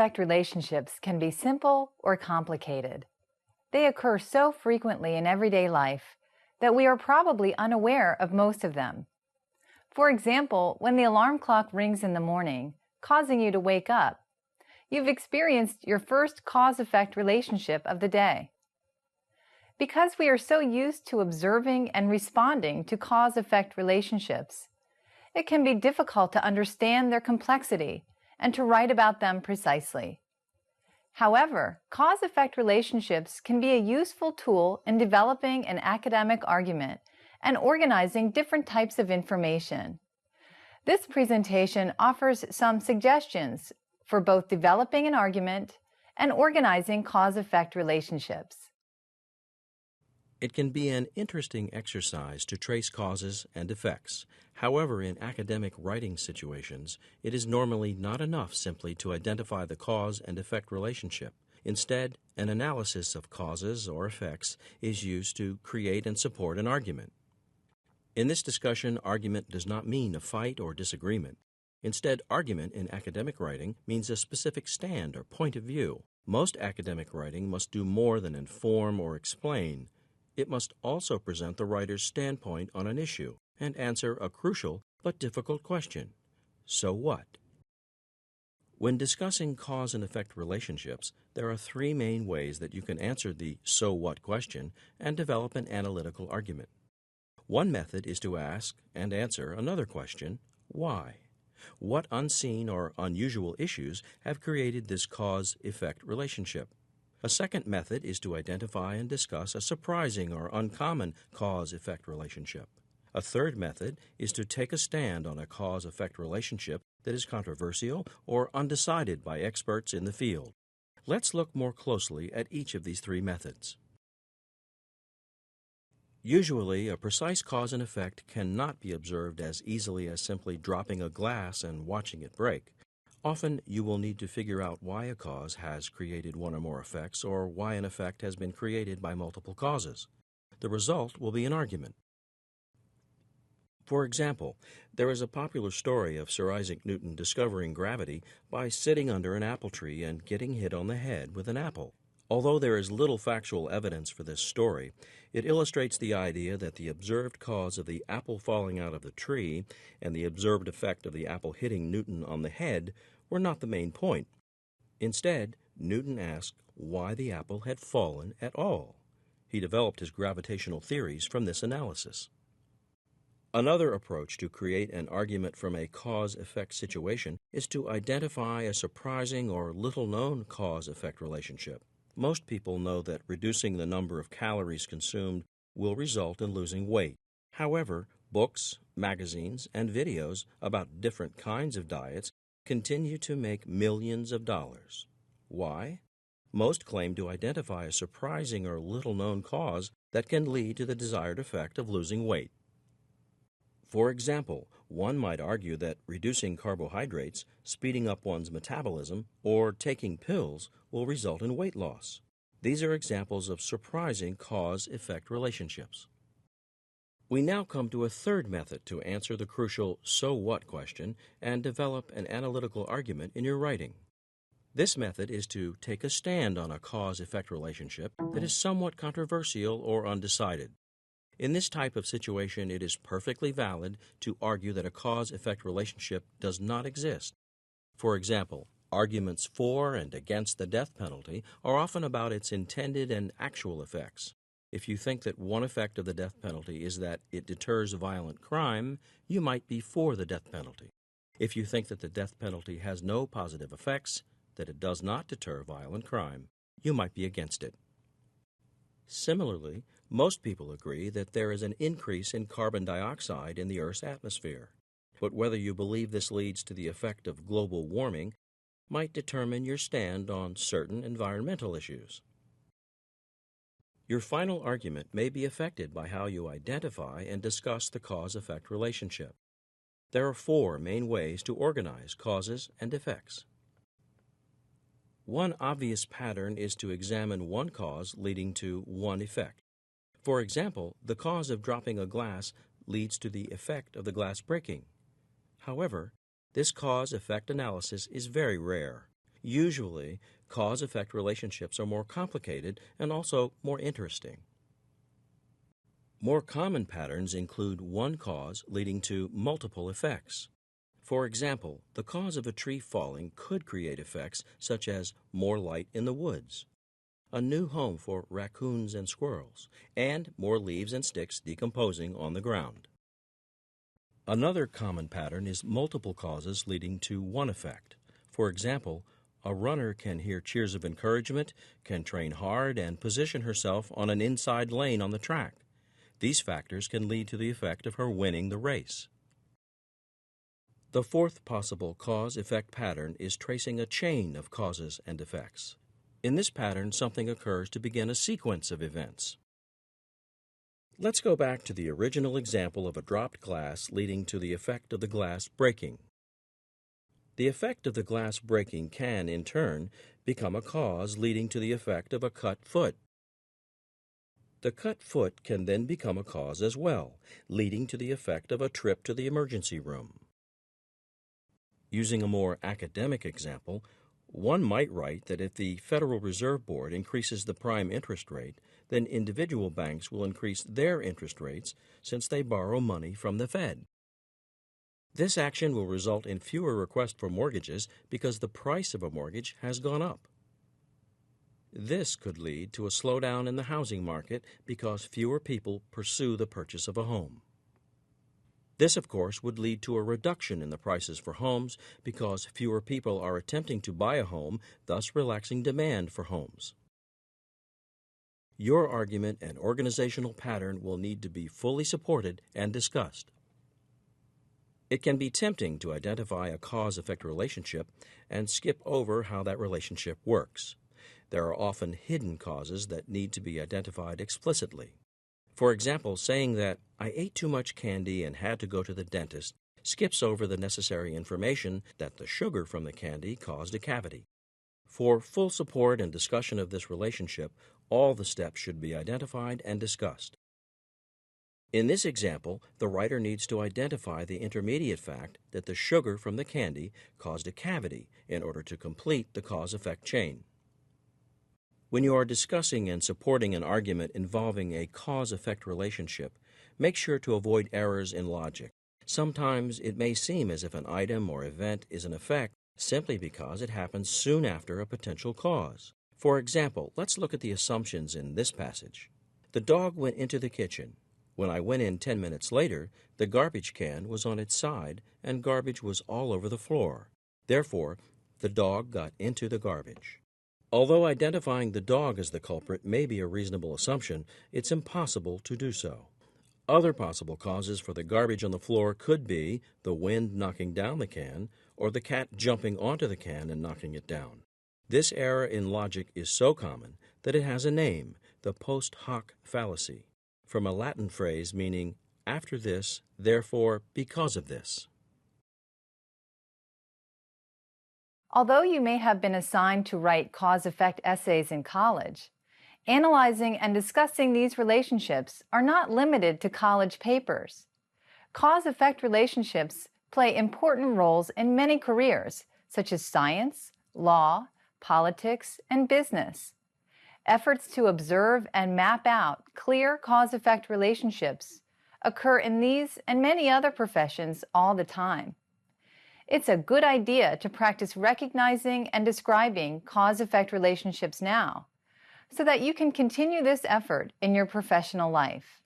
cause-effect relationships can be simple or complicated. They occur so frequently in everyday life that we are probably unaware of most of them. For example, when the alarm clock rings in the morning, causing you to wake up, you've experienced your first cause-effect relationship of the day. Because we are so used to observing and responding to cause-effect relationships, it can be difficult to understand their complexity and to write about them precisely. However, cause-effect relationships can be a useful tool in developing an academic argument and organizing different types of information. This presentation offers some suggestions for both developing an argument and organizing cause-effect relationships. It can be an interesting exercise to trace causes and effects. However, in academic writing situations, it is normally not enough simply to identify the cause and effect relationship. Instead, an analysis of causes or effects is used to create and support an argument. In this discussion, argument does not mean a fight or disagreement. Instead, argument in academic writing means a specific stand or point of view. Most academic writing must do more than inform or explain. It must also present the writer's standpoint on an issue and answer a crucial but difficult question: so what? When discussing cause and effect relationships, there are three main ways that you can answer the so what question and develop an analytical argument. One method is to ask and answer another question: why? What unseen or unusual issues have created this cause-effect relationship? A second method is to identify and discuss a surprising or uncommon cause-effect relationship. A third method is to take a stand on a cause-effect relationship that is controversial or undecided by experts in the field. Let's look more closely at each of these three methods. Usually, a precise cause and effect cannot be observed as easily as simply dropping a glass and watching it break. Often, you will need to figure out why a cause has created one or more effects, or why an effect has been created by multiple causes. The result will be an argument. For example, there is a popular story of Sir Isaac Newton discovering gravity by sitting under an apple tree and getting hit on the head with an apple. Although there is little factual evidence for this story, it illustrates the idea that the observed cause of the apple falling out of the tree and the observed effect of the apple hitting Newton on the head were not the main point. Instead, Newton asked why the apple had fallen at all. He developed his gravitational theories from this analysis. Another approach to create an argument from a cause-effect situation is to identify a surprising or little-known cause-effect relationship. Most people know that reducing the number of calories consumed will result in losing weight. However, books, magazines, and videos about different kinds of diets continue to make millions of dollars. Why? Most claim to identify a surprising or little-known cause that can lead to the desired effect of losing weight. For example, one might argue that reducing carbohydrates, speeding up one's metabolism, or taking pills will result in weight loss. These are examples of surprising cause-effect relationships. We now come to a third method to answer the crucial so what question and develop an analytical argument in your writing. This method is to take a stand on a cause-effect relationship that is somewhat controversial or undecided. In this type of situation, it is perfectly valid to argue that a cause-effect relationship does not exist. For example, arguments for and against the death penalty are often about its intended and actual effects. If you think that one effect of the death penalty is that it deters violent crime, you might be for the death penalty. If you think that the death penalty has no positive effects, that it does not deter violent crime, you might be against it. Similarly, most people agree that there is an increase in carbon dioxide in the Earth's atmosphere. But whether you believe this leads to the effect of global warming might determine your stand on certain environmental issues. Your final argument may be affected by how you identify and discuss the cause-effect relationship. There are four main ways to organize causes and effects. One obvious pattern is to examine one cause leading to one effect. For example, the cause of dropping a glass leads to the effect of the glass breaking. However, this cause-effect analysis is very rare. Usually, cause-effect relationships are more complicated and also more interesting. More common patterns include one cause leading to multiple effects. For example, the cause of a tree falling could create effects such as more light in the woods, a new home for raccoons and squirrels, and more leaves and sticks decomposing on the ground. Another common pattern is multiple causes leading to one effect. For example, a runner can hear cheers of encouragement, can train hard, and position herself on an inside lane on the track. These factors can lead to the effect of her winning the race. The fourth possible cause-effect pattern is tracing a chain of causes and effects. In this pattern, something occurs to begin a sequence of events. Let's go back to the original example of a dropped glass leading to the effect of the glass breaking. The effect of the glass breaking can, in turn, become a cause leading to the effect of a cut foot. The cut foot can then become a cause as well, leading to the effect of a trip to the emergency room. Using a more academic example, one might write that if the Federal Reserve Board increases the prime interest rate, then individual banks will increase their interest rates since they borrow money from the Fed. This action will result in fewer requests for mortgages because the price of a mortgage has gone up. This could lead to a slowdown in the housing market because fewer people pursue the purchase of a home. This, of course, would lead to a reduction in the prices for homes because fewer people are attempting to buy a home, thus relaxing demand for homes. Your argument and organizational pattern will need to be fully supported and discussed. It can be tempting to identify a cause-effect relationship and skip over how that relationship works. There are often hidden causes that need to be identified explicitly. For example, saying that I ate too much candy and had to go to the dentist skips over the necessary information that the sugar from the candy caused a cavity. For full support and discussion of this relationship, all the steps should be identified and discussed. In this example, the writer needs to identify the intermediate fact that the sugar from the candy caused a cavity in order to complete the cause-effect chain. When you are discussing and supporting an argument involving a cause-effect relationship, make sure to avoid errors in logic. Sometimes it may seem as if an item or event is an effect simply because it happens soon after a potential cause. For example, let's look at the assumptions in this passage. The dog went into the kitchen. When I went in 10 minutes later, the garbage can was on its side and garbage was all over the floor. Therefore, the dog got into the garbage. Although identifying the dog as the culprit may be a reasonable assumption, it's impossible to do so. Other possible causes for the garbage on the floor could be the wind knocking down the can or the cat jumping onto the can and knocking it down. This error in logic is so common that it has a name, the post hoc fallacy, from a Latin phrase meaning after this, therefore, because of this. Although you may have been assigned to write cause-effect essays in college, analyzing and discussing these relationships are not limited to college papers. Cause-effect relationships play important roles in many careers, such as science, law, politics, and business. Efforts to observe and map out clear cause-effect relationships occur in these and many other professions all the time. It's a good idea to practice recognizing and describing cause-effect relationships now, so that you can continue this effort in your professional life.